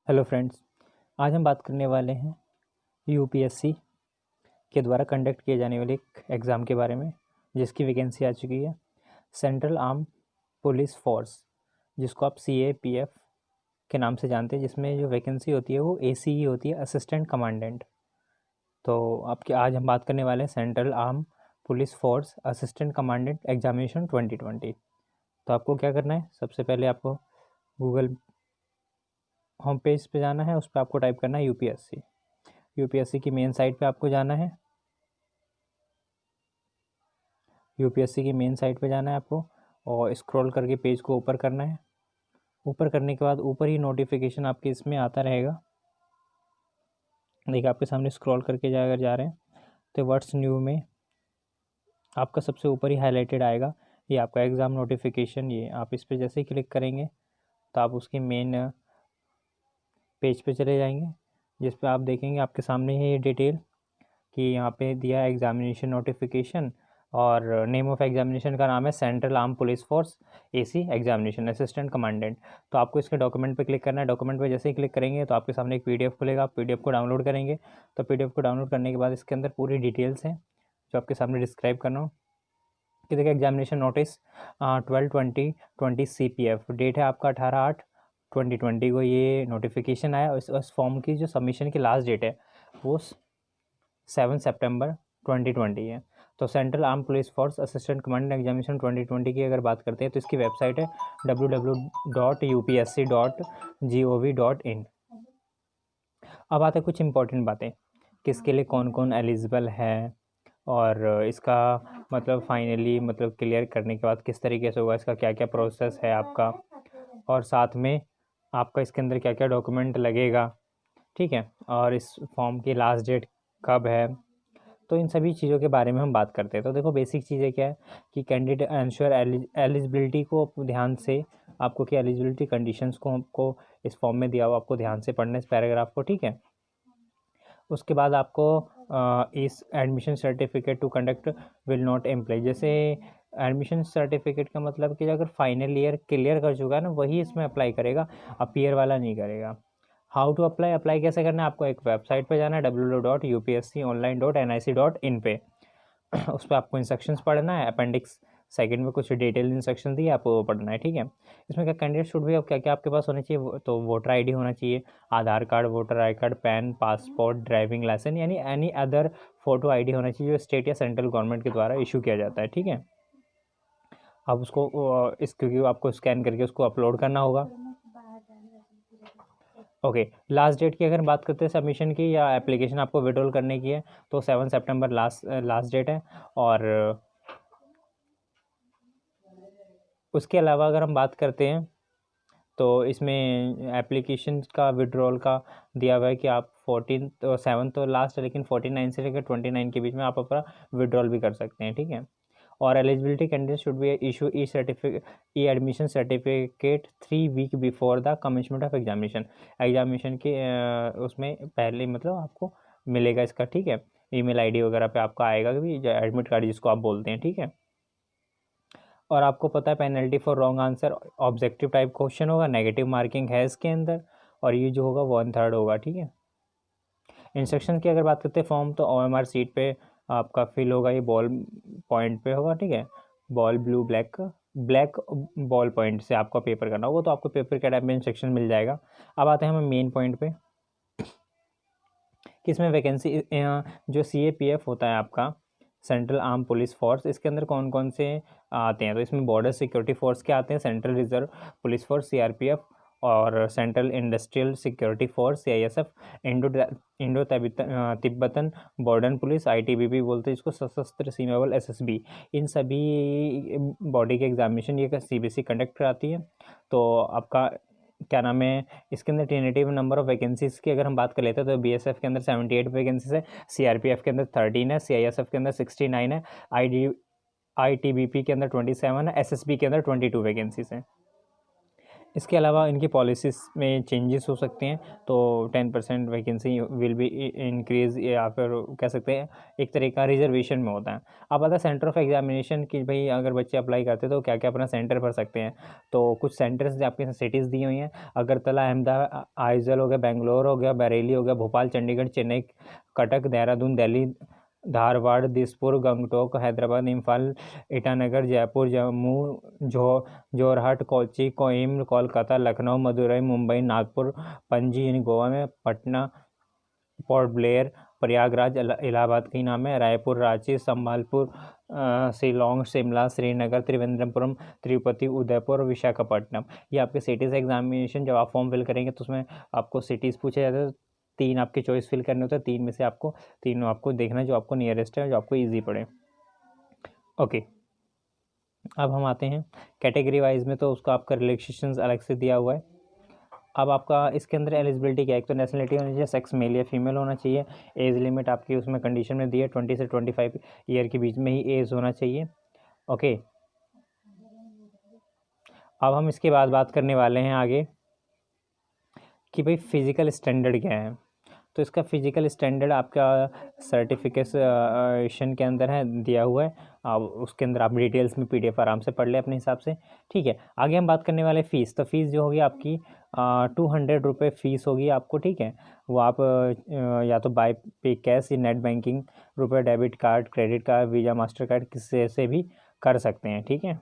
Hello friends, आज हम बात करने वाले हैं यूपीएससी के द्वारा कंडक्ट किए जाने वाले एक एग्ज़ाम के बारे में जिसकी वैकेंसी आ चुकी है सेंट्रल आर्म पुलिस फोर्स, जिसको आप CAPF के नाम से जानते हैं। जिसमें जो वैकेंसी होती है वो ACE होती है, असिस्टेंट कमांडेंट। तो आपके आज हम बात करने वाले हैं central arm police force assistant commandant examination 2020। तो आपको क्या करना है, सबसे पहले आपको गूगल होम पेज पे जाना है। उस पर आपको टाइप करना है यूपीएससी की मेन साइट पे आपको जाना है। यूपीएससी की मेन साइट पे जाना है आपको और स्क्रॉल करके पेज को ऊपर करना है। ऊपर करने के बाद ऊपर ही नोटिफिकेशन आपके इसमें आता रहेगा। देखिए आपके सामने स्क्रॉल करके अगर जा रहे हैं तो व्हाट्स न्यू में आपका सबसे ऊपर ही हाईलाइटेड आएगा ये आपका एग्ज़ाम नोटिफिकेशन। ये आप इस पर जैसे ही क्लिक करेंगे तो आप उसके मेन पेज पे चले जाएंगे, जिस पे आप देखेंगे आपके सामने है ये डिटेल कि यहाँ पे दिया है एग्जामिनेशन नोटिफिकेशन और नेम ऑफ एग्जामिनेशन का नाम है central arm police force AC examination assistant commandant. तो आपको इसके डॉक्यूमेंट पे क्लिक करना है। डॉक्यूमेंट पे जैसे ही क्लिक करेंगे तो आपके सामने एक PDF खुलेगा। आप PDF को डाउनलोड करेंगे तो PDF को डाउनलोड करने के बाद इसके अंदर पूरी डिटेल्स हैं जो आपके सामने डिस्क्राइब करना हो कि देखिए एग्जामिनेशन नोटिस 12/20/20 CPF डेट है आपका 18/8/2020 को ये नोटिफिकेशन आया। उस फॉर्म की जो सबमिशन की लास्ट डेट है वो 7 सितंबर 2020 है। तो central arm police force assistant commandant examination 2020 की अगर बात करते हैं तो इसकी वेबसाइट है www.upsc.gov.in। अब आते हैं कुछ इंपॉर्टेंट बातें, किसके लिए कौन कौन एलिजिबल है और इसका मतलब फाइनली मतलब क्लियर करने के बाद किस तरीके से होगा, इसका क्या क्या प्रोसेस है आपका, और साथ में आपका इसके अंदर क्या क्या डॉक्यूमेंट लगेगा, ठीक है, और इस फॉर्म की लास्ट डेट कब है। तो इन सभी चीज़ों के बारे में हम बात करते हैं। तो देखो बेसिक चीज़ें क्या है कि कैंडिडेट एंश्योर एलिजिबिलिटी को ध्यान से आपको कि एलिजिबिलिटी कंडीशंस को आपको इस फॉर्म में दिया हुआ आपको ध्यान से पढ़ना इस पैराग्राफ को, ठीक है। उसके बाद आपको इस admission certificate to conduct will not employ, जैसे एडमिशन सर्टिफिकेट का मतलब कि अगर फाइनल ईयर क्लियर कर चुका है ना वही इसमें अप्लाई करेगा, अपीयर वाला नहीं करेगा। हाउ टू अप्लाई कैसे करना है, आपको एक वेबसाइट पे जाना है www.upsconline.nic.in पे उस पर आपको इंस्ट्रक्शंस पढ़ना है। अपेंडिक्स सेकंड में कुछ डिटेल इंस्ट्रक्शन दिए आपको वो पढ़ना है, ठीक है। इसमें क्या कैंडिडेट शुड भी अब क्या क्या आपके पास होना चाहिए, तो वोटर ID होना चाहिए, Aadhaar card, voter I card, PAN, passport, driving licence यानी एनी अदर फोटो ID होना चाहिए जो स्टेट या सेंट्रल गवर्नमेंट के द्वारा इशू किया जाता है, ठीक है। आप उसको इस क्योंकि आपको स्कैन करके उसको अपलोड करना होगा। ओके, लास्ट डेट की अगर बात करते हैं सबमिशन की या एप्लीकेशन आपको विड्रॉल करने की है तो 7 सितंबर लास्ट डेट है। और उसके अलावा अगर हम बात करते हैं तो इसमें एप्लीकेशन का विड्रॉल का दिया हुआ है कि आप 14 तो 7 तो लास्ट है लेकिन 49 से लेकर 29 के बीच में आप अपना विड्रॉल भी कर सकते हैं, ठीक है। और eligibility candidate should be issue E admission certificate 3 week before the commencement of examination के उसमें पहले मतलब आपको मिलेगा इसका, ठीक है। ईमेल ID वगैरह पे आपका आएगा कि जो एडमिट कार्ड जिसको आप बोलते हैं, ठीक है। और आपको पता है penalty for wrong answer objective type question होगा, नेगेटिव मार्किंग है इसके अंदर, और ये जो होगा 1/3 होगा, ठीक है। इंस्ट्रक्शन की अगर बात करते हैं फॉर्म तो OMR सीट पे आपका फिल होगा, ये बॉल पॉइंट पे होगा, ठीक है। Ball blue black ball point से आपका पेपर करना होगा, तो आपको पेपर के टाइप में इंस्ट्रक्शन मिल जाएगा। अब आते हैं हमें मेन पॉइंट पे कि इसमें वैकेंसी जो CAPF होता है आपका सेंट्रल आर्म पुलिस फोर्स, इसके अंदर कौन कौन से आते हैं, तो इसमें बॉर्डर सिक्योरिटी फोर्स के आते हैं, central reserve police force CRPF, और central industrial security force CISF, Indo Tibetan border police ITBP बोलते हैं इसको, सशस्त्र सीमा बल SSB। इन सभी बॉडी के एग्जामिनेशन ये CBSE कंडक्ट कराती है। तो आपका क्या नाम है, इसके अंदर टेनेटिव नंबर ऑफ वैकेंसीज की अगर हम बात कर लेते हैं तो BSF के अंदर 78 वैकेंसीज है, CRPF के अंदर 13 है, CISF के अंदर 69 है, ITBP के अंदर 27 है, SSB के अंदर 22 वैकेंसीज हैं। इसके अलावा इनकी पॉलिसीज़ में चेंजेस हो सकते हैं, तो 10% वैकेंसी विल बी इंक्रीज़, या फिर कह सकते हैं एक तरह का रिजर्वेशन में होता है। अब आता है सेंटर ऑफ एग्जामिनेशन कि भाई अगर बच्चे अप्लाई करते हैं तो क्या क्या अपना सेंटर भर सकते हैं। तो कुछ सेंटर्स आपके सिटीज़ दी हुई हैं, अगरतला, अहमदाबाद, आइजल हो गया, बेंगलोर हो गया, बरेली हो गया, भोपाल, चंडीगढ़, चेन्नई, कटक, देहरादून, दिल्ली, धारवाड़, दिसपुर, गंगटोक, हैदराबाद, इम्फाल, ईटानगर, जयपुर, जम्मू, जोरहाट, कोच्चि, कोइम, कोलकाता, लखनऊ, मदुरई, मुंबई, नागपुर, पणजी यानी गोवा में, पटना, पोर्ट ब्लेयर, प्रयागराज, इलाहाबाद कहीं नाम है, रायपुर, रांची, संबलपुर, शिलोंग, शिमला, श्रीनगर, त्रिवेंद्रपुरम, तिरुपति, उदयपुर, विशाखापट्टनम। ये आपके सिटीज़ एग्जामिनेशन जब आप फॉर्म फिल करेंगे तो उसमें आपको सिटीज़ पूछे जाते हैं, 3 आपके चॉइस फिल करने होते हैं, 3 में से आपको तीनों आपको देखना है जो आपको नियरेस्ट है, जो आपको ईजी पड़े। ओके, अब हम आते हैं कैटेगरी वाइज में, तो उसका आपका रिलैक्सेशंस अलग से दिया हुआ है। अब आपका इसके अंदर एलिजिबिलिटी क्या है, एक तो नेशनलिटी होनी चाहिए, सेक्स मेल या फीमेल होना चाहिए, एज लिमिट आपकी उसमें कंडीशन में दी है 20 से 25 ईयर के बीच में ही एज होना चाहिए। ओके, अब हम इसके बाद बात करने वाले हैं आगे कि भाई फिज़िकल स्टैंडर्ड क्या है। तो इसका फिज़िकल स्टैंडर्ड आपका सर्टिफिकेशन के अंदर है, दिया हुआ है। अब उसके अंदर आप डिटेल्स में PDF आराम से पढ़ लें अपने हिसाब से, ठीक है। आगे हम बात करने वाले फ़ीस, तो फ़ीस जो होगी आपकी 200 रुपये फ़ीस होगी आपको, ठीक है। वो आप या तो बाय पे कैश या नेट बैंकिंग, रुपये debit card, credit card, visa, master card किसी से भी कर सकते हैं, ठीक है।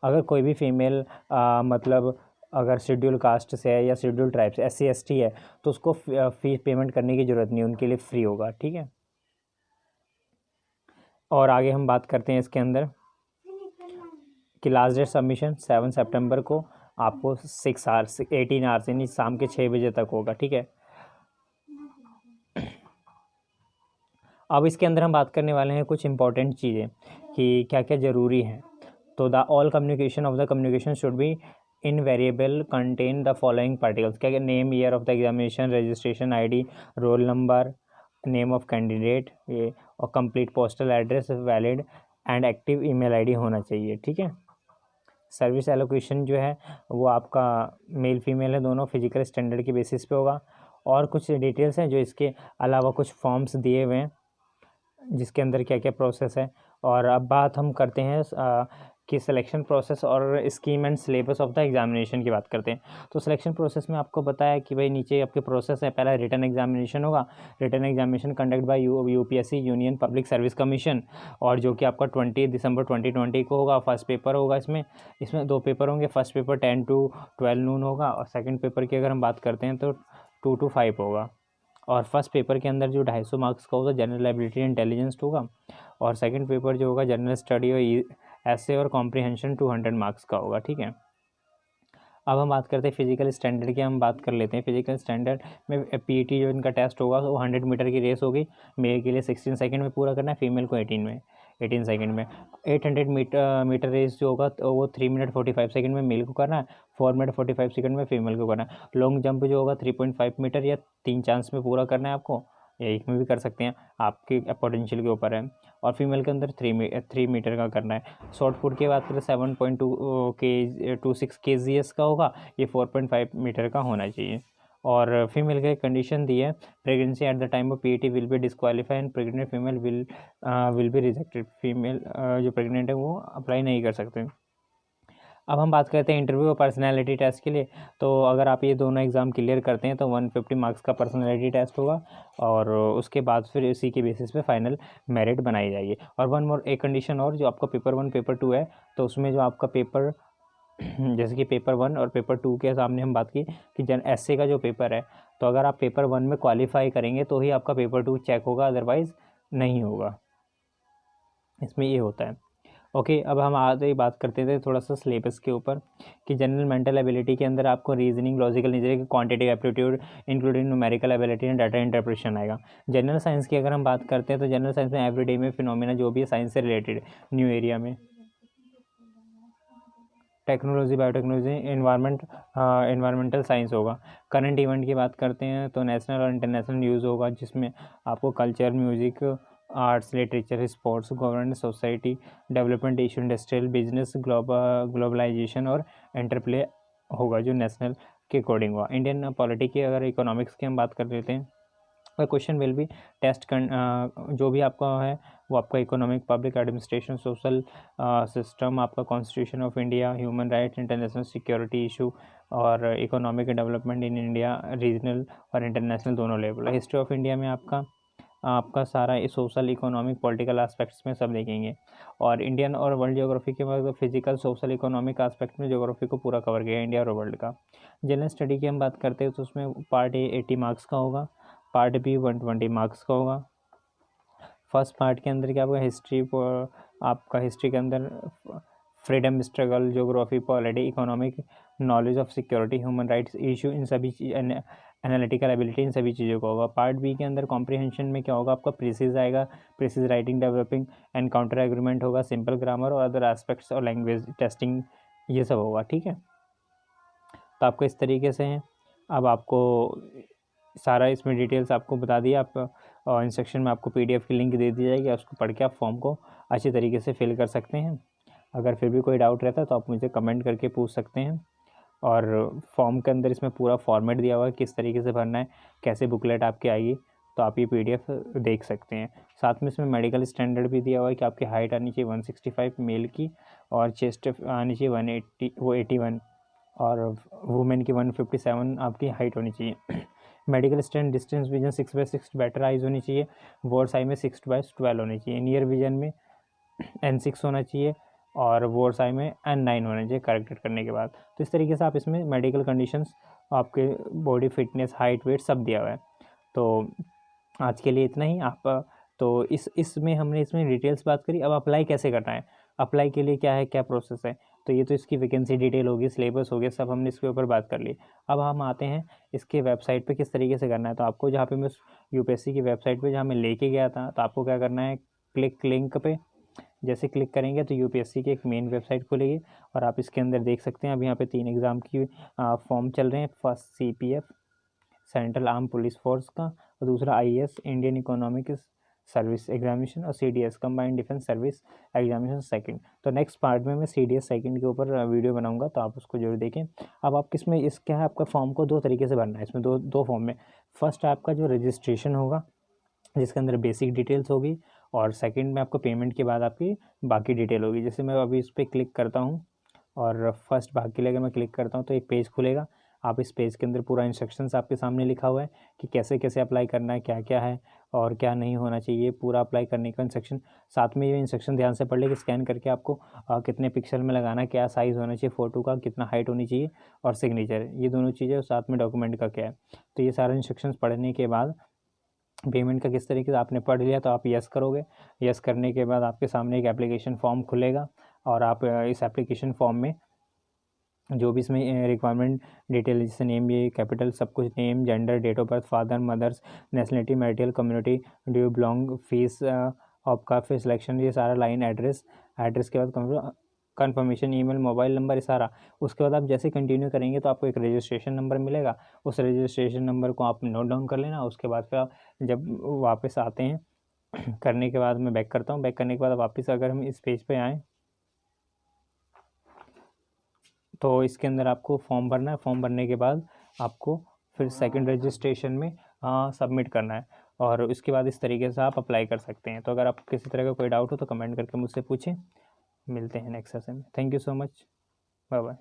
अगर कोई भी फीमेल मतलब अगर शेड्यूल कास्ट से है या शेड्यूल ट्राइब से, SC ST है, तो उसको फीस पेमेंट करने की ज़रूरत नहीं, उनके लिए फ्री होगा, ठीक है। और आगे हम बात करते हैं इसके अंदर कि लास्ट डेट सबमिशन 7 सितंबर को आपको 6 आवर्स 18 आवर्स यानी शाम के 6 बजे तक होगा, ठीक है। अब इसके अंदर हम बात करने वाले हैं कुछ इंपॉर्टेंट चीज़ें कि क्या क्या ज़रूरी है। तो the all communication of the communication should be invariable contain the following particles, क्या क्या, name, year of the examination, registration ID, roll number, name of candidate, ये, और complete postal address, valid and active email ID होना चाहिए, ठीक है। Service allocation जो है वो आपका मेल फीमेल है दोनों, फिजिकल स्टैंडर्ड के बेसिस पे होगा। और कुछ डिटेल्स हैं जो इसके अलावा कुछ फॉर्म्स दिए हुए हैं जिसके अंदर क्या क्या प्रोसेस है। और अब बात हम करते हैं कि सिलेक्शन प्रोसेस और scheme and syllabus of the examination की बात करते हैं। तो सिलेक्शन प्रोसेस में आपको बताया कि भाई नीचे आपके प्रोसेस है, पहला रिटन एग्जामिनेशन होगा, written examination conduct by UPSC Union Public Service Commission, और जो कि आपका 20 दिसंबर 2020 को होगा। फर्स्ट पेपर होगा इसमें 2 पेपर होंगे, फर्स्ट पेपर 10 to 12 नून होगा, और सेकेंड पेपर की अगर हम बात करते हैं तो 2 to 5 होगा। और फर्स्ट पेपर के अंदर जो 250 मार्क्स का होगा जनरल एबिलिटी इंटेलिजेंस होगा, और सेकंड पेपर जो होगा जनरल स्टडी और ऐसे और कॉम्प्रिहेंशन 200 मार्क्स का होगा, ठीक है। अब हम बात करते हैं फिजिकल स्टैंडर्ड की, हम बात कर लेते हैं। फिजिकल स्टैंडर्ड में PET जो इनका टेस्ट होगा वो 100 मीटर की रेस होगी, मेल के लिए 16 सेकंड में पूरा करना है, फीमेल को 18 सेकंड में। 800 मीटर रेस जो होगा तो वो 3 मिनट 45 सेकंड में मेल को करना है, 4 मिनट 45 सेकंड में फीमेल को करना है। लॉन्ग जंप जो होगा 3.5 मीटर या 3 चांस में पूरा करना है आपको, या एक में भी कर सकते हैं, आपके पोटेंशियल के ऊपर है। और फीमेल के अंदर 3 मीटर का करना है। शॉर्ट पुट की बात करें 7.26 kgs का होगा, ये 4.5 मीटर का होना चाहिए। और फीमेल का एक कंडीशन दी है, pregnancy at the time of PET will be disqualify and pregnant female will be rejected. Female जो प्रेग्नेंट है वो अप्लाई नहीं कर सकते। अब हम बात करते हैं इंटरव्यू और पर्सनैलिटी टेस्ट के लिए। तो अगर आप ये दोनों एग्ज़ाम क्लियर करते हैं तो 150 मार्क्स का पर्सनैलिटी टेस्ट होगा, और उसके बाद फिर इसी के बेसिस पे फाइनल मेरिट बनाई जाएगी। और वन मोर एक कंडीशन और, जो आपका पेपर 1 पेपर 2 है, तो उसमें जो आपका पेपर जैसे कि पेपर 1 और पेपर 2 के सामने हम बात की कि ऐसे का जो पेपर है, तो अगर आप पेपर 1 में क्वालिफाई करेंगे तो ही आपका पेपर 2 चेक होगा, अदरवाइज़ नहीं होगा, इसमें ये होता है। ओके, अब हम आगे बात करते थे थोड़ा सा सिलेबस के ऊपर कि जनरल मेंटल एबिलिटी के अंदर आपको reasoning, logical reasoning, quantitative aptitude including numerical ability and data interpretation आएगा। जनरल साइंस की अगर हम बात करते हैं तो जनरल साइंस में एवरीडे में फिनोमेना जो भी है साइंस से रिलेटेड, न्यू एरिया में टेक्नोलॉजी, बायोटेक्नोलॉजी, इन्वायरमेंटल साइंस होगा। करंट इवेंट की बात करते हैं तो नेशनल और इंटरनेशनल न्यूज़ होगा, जिसमें आपको culture, music, arts, literature, sports, governance, society development, issue, industrial, business, globalisation और इंटरप्ले होगा जो नेशनल के अकॉर्डिंग हुआ। इंडियन पॉलिटी की अगर इकोनॉमिक्स की हम बात कर लेते हैं, क्वेश्चन विल बी टेस्ट जो भी आपका है वो आपका economic, public administration, social system, आपका constitution of India, human rights, international security issue और economic development in India, regional और इंटरनेशनल दोनों लेवल। हिस्ट्री ऑफ इंडिया में आपका सारा सोशल, इकोनॉमिक, पॉलिटिकल एस्पेक्ट्स में सब देखेंगे। और इंडियन और वर्ल्ड ज्योग्राफी के बाद फिजिकल, सोशल, इकोनॉमिक एस्पेक्ट में ज्योग्राफी को पूरा कवर किया इंडिया और वर्ल्ड का। जनरल स्टडी की हम बात करते हैं तो उसमें पार्ट ए 80 मार्क्स का होगा, पार्ट बी 120 मार्क्स का होगा। फर्स्ट पार्ट के अंदर क्या होगा, हिस्ट्री, आपका हिस्ट्री के अंदर freedom struggle, geography, polity, economic, knowledge of security, human rights issue, इन सभी एनालिटिकल एबिलिटी, इन सभी चीज़ों का होगा। पार्ट बी के अंदर कॉम्प्रिहेंशन में क्या होगा, आपका प्रीसिज आएगा, प्रीसिज राइटिंग, डेवलपिंग एनकाउंटर एग्रीमेंट होगा, सिंपल ग्रामर और अदर एस्पेक्ट्स और लैंग्वेज टेस्टिंग, ये सब होगा। ठीक है, तो आपको इस तरीके से है। अब आपको सारा इसमें डिटेल्स आपको बता दिया। आप इंस्ट्रक्शन में आपको PDF की लिंक दे दी जाएगी, उसको पढ़ के आप फॉर्म को अच्छी तरीके से फिल कर सकते हैं। अगर फिर भी कोई डाउट रहता है तो आप मुझे कमेंट करके पूछ सकते हैं। और फॉर्म के अंदर इसमें पूरा फॉर्मेट दिया हुआ है, किस तरीके से भरना है, कैसे बुकलेट आपकी आएगी, तो आप ये PDF देख सकते हैं। साथ में इसमें मेडिकल स्टैंडर्ड भी दिया हुआ है कि आपकी हाइट आनी चाहिए 165 मेल की, और चेस्ट आनी चाहिए 81 और वुमेन की 157 आपकी हाइट होनी चाहिए। Medical stand distance vision 6/6 better eyes होनी चाहिए, वोर्स आई में 6/12 होनी चाहिए, नियर विजन में N6 होना चाहिए और वोर्स आई में N9 होना चाहिए करेक्टेड करने के बाद। तो इस तरीके से आप इसमें मेडिकल कंडीशंस, आपके बॉडी फिटनेस, हाइट, वेट सब दिया हुआ है। तो आज के लिए इतना ही। आप तो इसमें हमने इसमें डिटेल्स बात करी। अब अप्लाई कैसे करना है, अप्लाई के लिए क्या है, क्या प्रोसेस है, तो ये तो इसकी वैकेंसी डिटेल होगी, सिलेबस हो गया, सब हमने इसके ऊपर बात कर ली। अब हम आते हैं इसके वेबसाइट पे किस तरीके से करना है। तो आपको जहाँ पे मैं UPSC की वेबसाइट पे जहाँ मैं लेके गया था, तो आपको क्या करना है, क्लिक लिंक पे जैसे क्लिक करेंगे तो UPSC की एक मेन वेबसाइट खुलेगी और आप इसके अंदर देख सकते हैं। अब यहाँ पे 3 एग्ज़ाम की फॉर्म चल रहे हैं। First CPF central arm police force का, और दूसरा IAS Indian economic service examination, और CDS combined defence service examination second. तो नेक्स्ट पार्ट में मैं CDS सेकंड के ऊपर वीडियो बनाऊंगा, तो आप उसको जरूर देखें। अब आप किसमें इस क्या है, आपका फॉर्म को 2 तरीके से भरना है। इसमें दो फॉर्म में, फर्स्ट आपका जो रजिस्ट्रेशन होगा जिसके अंदर बेसिक डिटेल्स होगी, और सेकंड में आपको पेमेंट के बाद आपकी बाकी डिटेल होगी। जैसे मैं अभी इस पर क्लिक करता हूँ और फर्स्ट भाग के लिए अगर मैं क्लिक करता हूँ तो एक पेज खुलेगा। आप इस पेज के अंदर पूरा इंस्ट्रक्शंस आपके सामने लिखा हुआ है कि कैसे कैसे अप्लाई करना है, क्या क्या है और क्या नहीं होना चाहिए, पूरा अप्लाई करने का इंस्ट्रक्शन। साथ में ये इंस्ट्रक्शन ध्यान से पढ़ ले कि स्कैन करके आपको कितने पिक्सल में लगाना है, क्या साइज़ होना चाहिए फ़ोटो का, कितना हाइट होनी चाहिए और सिग्नेचर, ये दोनों चीज़ें, और साथ में डॉक्यूमेंट का क्या है। तो ये सारे इंस्ट्रक्शंस पढ़ने के बाद पेमेंट का किस तरीके से आपने पढ़ लिया तो आप यस करोगे। यस करने के बाद आपके सामने एक एप्लीकेशन फॉर्म खुलेगा, और आप इस एप्लीकेशन फॉर्म में जो भी इसमें रिक्वायरमेंट डिटेल, जैसे नेम, ये कैपिटल सब कुछ, name, gender, date of birth, father mothers, nationality, marital community, do you belong, fees आपका, फिर सिलेक्शन, ये सारा लाइन, एड्रेस के बाद कन्फर्मेशन ईमेल, मोबाइल नंबर, ये सारा। उसके बाद आप जैसे कंटिन्यू करेंगे तो आपको एक रजिस्ट्रेशन नंबर मिलेगा, उस रजिस्ट्रेशन नंबर को आप नोट डाउन कर लेना। उसके बाद फिर आप जब वापस आते हैं करने के बाद मैं बैक करता हूँ, बैक करने के बाद वापस अगर हम इस पेज पे आएँ तो इसके अंदर आपको फॉर्म भरना है। फॉर्म भरने के बाद आपको फिर सेकंड रजिस्ट्रेशन में सबमिट करना है, और उसके बाद इस तरीके से आप अप्लाई कर सकते हैं। तो अगर आपको किसी तरह का कोई डाउट हो तो कमेंट करके मुझसे पूछें। मिलते हैं नेक्स्ट सेशन में। Thank you so much, bye bye.